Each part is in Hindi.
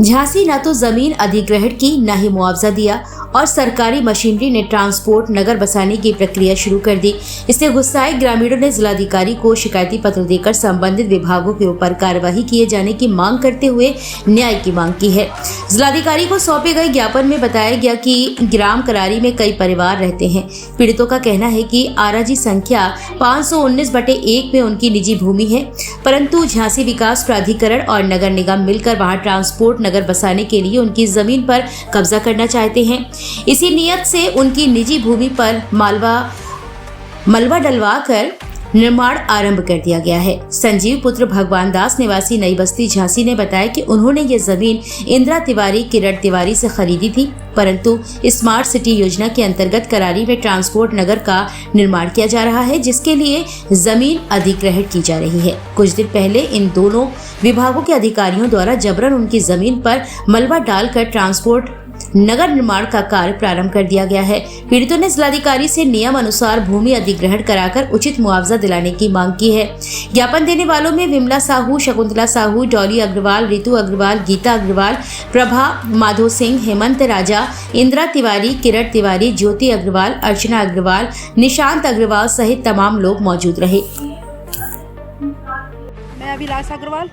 झांसी न तो जमीन अधिग्रहण की न ही मुआवजा दिया और सरकारी मशीनरी ने ट्रांसपोर्ट नगर बसाने की प्रक्रिया शुरू कर दी। इससे गुस्साए ग्रामीणों ने जिलाधिकारी को शिकायती पत्र देकर संबंधित विभागों के ऊपर कार्यवाही किए जाने की मांग करते हुए न्याय की मांग की है। जिलाधिकारी को सौंपे गए ज्ञापन में बताया गया कि ग्राम करारी में कई परिवार रहते हैं। पीड़ितों का कहना है कि आराजी संख्या 519/1 में उनकी निजी भूमि है, परंतु झांसी विकास प्राधिकरण और नगर निगम मिलकर वहां ट्रांसपोर्ट नगर बसाने के लिए उनकी जमीन पर कब्जा करना चाहते हैं। इसी नियत से उनकी निजी भूमि पर मलबा डलवाकर निर्माण आरंभ कर दिया गया है। संजीव पुत्र भगवान दास निवासी नई बस्ती झांसी ने बताया कि उन्होंने ये जमीन इंदिरा तिवारी किरण तिवारी से खरीदी थी, परंतु स्मार्ट सिटी योजना के अंतर्गत करारी में ट्रांसपोर्ट नगर का निर्माण किया जा रहा है, जिसके लिए जमीन अधिग्रहण की जा रही है। कुछ दिन पहले इन दोनों विभागों के अधिकारियों द्वारा जबरन उनकी जमीन पर मलबा डालकर ट्रांसपोर्ट नगर निर्माण का कार्य प्रारंभ कर दिया गया है। पीड़ितों ने जिलाधिकारी से नियम अनुसार भूमि अधिग्रहण कराकर उचित मुआवजा दिलाने की मांग की है। ज्ञापन देने वालों में विमला साहू, शकुंतला साहू, डॉली अग्रवाल, रितु अग्रवाल, गीता अग्रवाल, प्रभा, माधो सिंह, हेमंत राजा, इंदिरा तिवारी, किरण तिवारी, ज्योति अग्रवाल, अर्चना अग्रवाल, निशांत अग्रवाल सहित तमाम लोग मौजूद रहे। मैं अभिलाष अग्रवाल।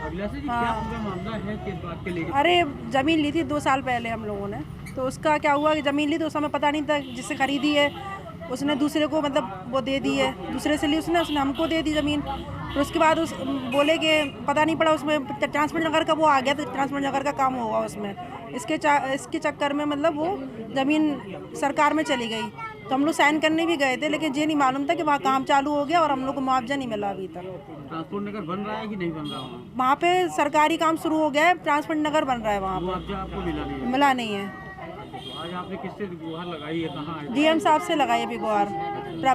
क्या मामला है किस बात के लिए? अरे जमीन ली थी 2 साल पहले हम लोगों ने, तो उसका क्या हुआ कि जमीन ली तो उस समय पता नहीं था, जिससे खरीदी है उसने दूसरे को मतलब वो दे दी है, दूसरे से ली उसने हमको दे दी ज़मीन। तो उसके बाद उस बोले कि पता नहीं पड़ा, उसमें ट्रांसपोर्ट नगर का वो आ गया, तो ट्रांसपोर्ट नगर का काम होगा उसमें। इसके चक्कर में मतलब वो ज़मीन सरकार में चली गई, तो हम लोग साइन करने भी गए थे, लेकिन ये नहीं मालूम था कि वहाँ काम चालू हो गया और हम लोग को मुआवजा नहीं मिला अभी तक। ट्रांसपोर्ट नगर बन रहा है कि नहीं बन रहा? वहाँ पे सरकारी काम शुरू हो गया है, ट्रांसपोर्ट नगर बन रहा है वहाँ पे। मुआवजा आपको मिला नहीं है। तो आज आपने किससे गुहार लगाई है? कहाँ है? डीएम साहब से लगाई अभी गुहार,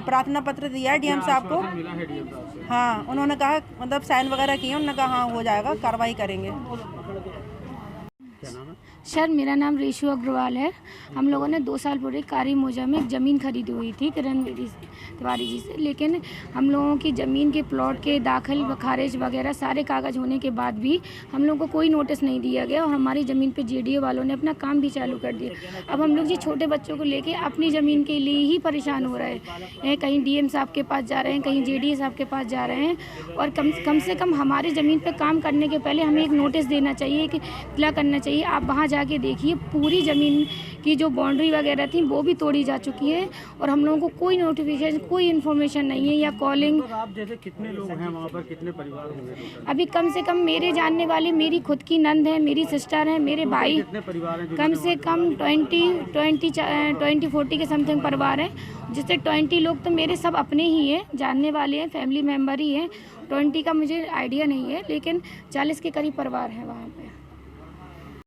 प्रार्थना पत्र दिया है डीएम साहब को। मिला है डीएम साहब से? हाँ, उन्होंने कहा मतलब साइन वगैरह किए, उन्होंने कहा हाँ हो जाएगा, कार्रवाई करेंगे। क्या नाम है? सर मेरा नाम रेशु अग्रवाल है। हम लोगों ने 2 साल पूर्व कारी मोजा में एक ज़मीन खरीदी हुई थी किरण तिवारी जी से, लेकिन हम लोगों की ज़मीन के प्लॉट के दाखिल खारिज वगैरह सारे कागज़ होने के बाद भी हम लोगों को कोई नोटिस नहीं दिया गया और हमारी ज़मीन पे जेडीओ वालों ने अपना काम भी चालू कर दिया। अब हम लोग जी छोटे बच्चों को लेके अपनी ज़मीन के लिए ही परेशान हो रहे हैं। कहीं डीएम साहब के पास जा रहे हैं, कहीं जेडीओ साहब के पास जा रहे हैं, और कम से कम हमारी ज़मीन पर काम करने के पहले हमें एक नोटिस देना चाहिए, कि इतला करना चाहिए। आप वहाँ जाके देखिए, पूरी ज़मीन की जो बाउंड्री वगैरह थी वो भी तोड़ी जा चुकी है और हम लोगों को कोई नोटिफिकेशन, कोई इन्फॉर्मेशन नहीं है या कॉलिंग। तो आप जैसे कितने लोग हैं वहाँ पर, कितने परिवार होंगे? अभी कम से कम मेरे जानने वाले, मेरी खुद की नंद है, मेरी सिस्टर है, मेरे भाई, कितने परिवार हैं? कम से कम 20-40 के समथिंग परिवार हैं, जिससे 20 लोग तो मेरे सब अपने ही हैं, जानने वाले हैं, फैमिली मेम्बर ही हैं। 20 का मुझे आइडिया नहीं है, लेकिन 40 के करीब परिवार हैं वहाँ पे।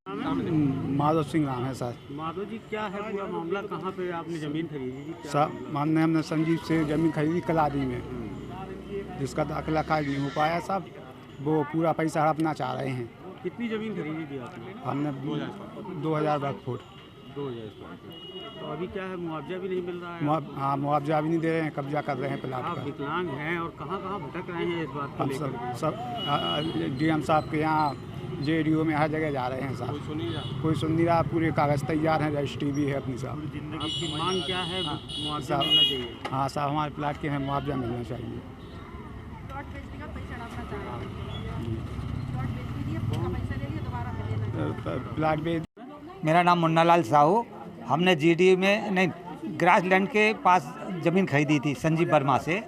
माधव सिंह नाम है सर। माधव जी, क्या है पूरा मामला? कहाँ पे आपने ज़मीन खरीदी थी? सर मानने हमने संजीव से ज़मीन खरीदी कलारी में, जिसका दाखिला खारिज नहीं हो पाया साहब। वो पूरा पैसा हड़पना चाह रहे हैं। कितनी ज़मीन खरीदी थी आपने? हमने 2000 वर्ग फुट। 2000 square feet. तो अभी क्या है, मुआवजा भी नहीं मिल रहा है? हाँ, मुआवजा भी नहीं दे रहे हैं, कब्जा कर रहे हैं प्लाट आप पर। विकलांग हैं और कहाँ कहाँ भटक रहे हैं इस बात को हम लेकर? सब डीएम साहब के यहाँ, जेडीओ में हर जगह जा रहे हैं साहब। कोई सुन नहीं रहा। पूरे कागज़ तैयार हैं, रजिस्ट्री भी है अपनी साहब। आपकी मांग क्या है? मुआवजा मिलना चाहिए। हाँ साहब, हमारे प्लाट के हमें मुआवजा मिलना चाहिए। प्लाट भी। मेरा नाम मुन्नालाल साहू। हमने जीडी में नहीं, ग्रासलैंड के पास ज़मीन खरीदी थी संजीव वर्मा से,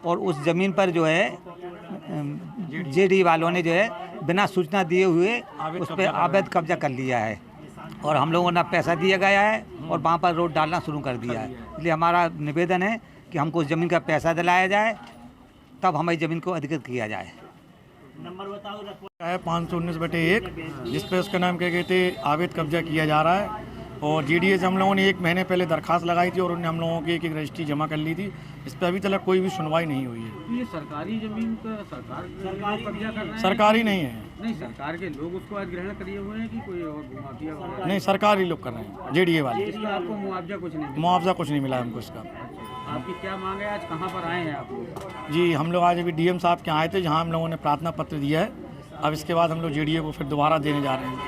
और उस ज़मीन पर जो है जेडी वालों ने जो है बिना सूचना दिए हुए उस पर अवैध कब्जा कर लिया है, और हम लोगों ने पैसा दिया गया है और वहाँ पर रोड डालना शुरू कर दिया है। इसलिए हमारा निवेदन है कि हमको उस ज़मीन का पैसा दिलाया जाए, तब हमारी ज़मीन को अधिकृत किया जाए। नंबर बताओ। है 519/1, जिस पे उसका नाम क्या कहते अवैध कब्जा किया जा रहा है। और जीडीए से हम लोगों ने 1 महीने पहले दरखास्त लगाई थी और उन्होंने हम लोगों की एक रजिस्ट्री जमा कर ली थी। इस पर अभी तक कोई भी सुनवाई नहीं हुई है। ये सरकारी ज़मीन का सरकार कब्जा कर रहे हैं? सरकारी नहीं है। नहीं, सरकार के लोग उसको अधिग्रहण किए हुए हैं कि कोई और माफिया वगैरह? नहीं, सरकारी लोग कर रहे हैं, जेडीए वाले। इसका आपको मुआवजा कुछ नहीं? मुआवजा कुछ नहीं मिला हमको इसका। आपकी क्या मांग है? आज कहाँ पर आए हैं आप लोग? जी, हम लोग आज अभी डीएम साहब के आए थे, जहाँ हम लोगों ने प्रार्थना पत्र दिया है। अब इसके बाद हम लोग जेडीए को फिर दोबारा देने जा रहे हैं।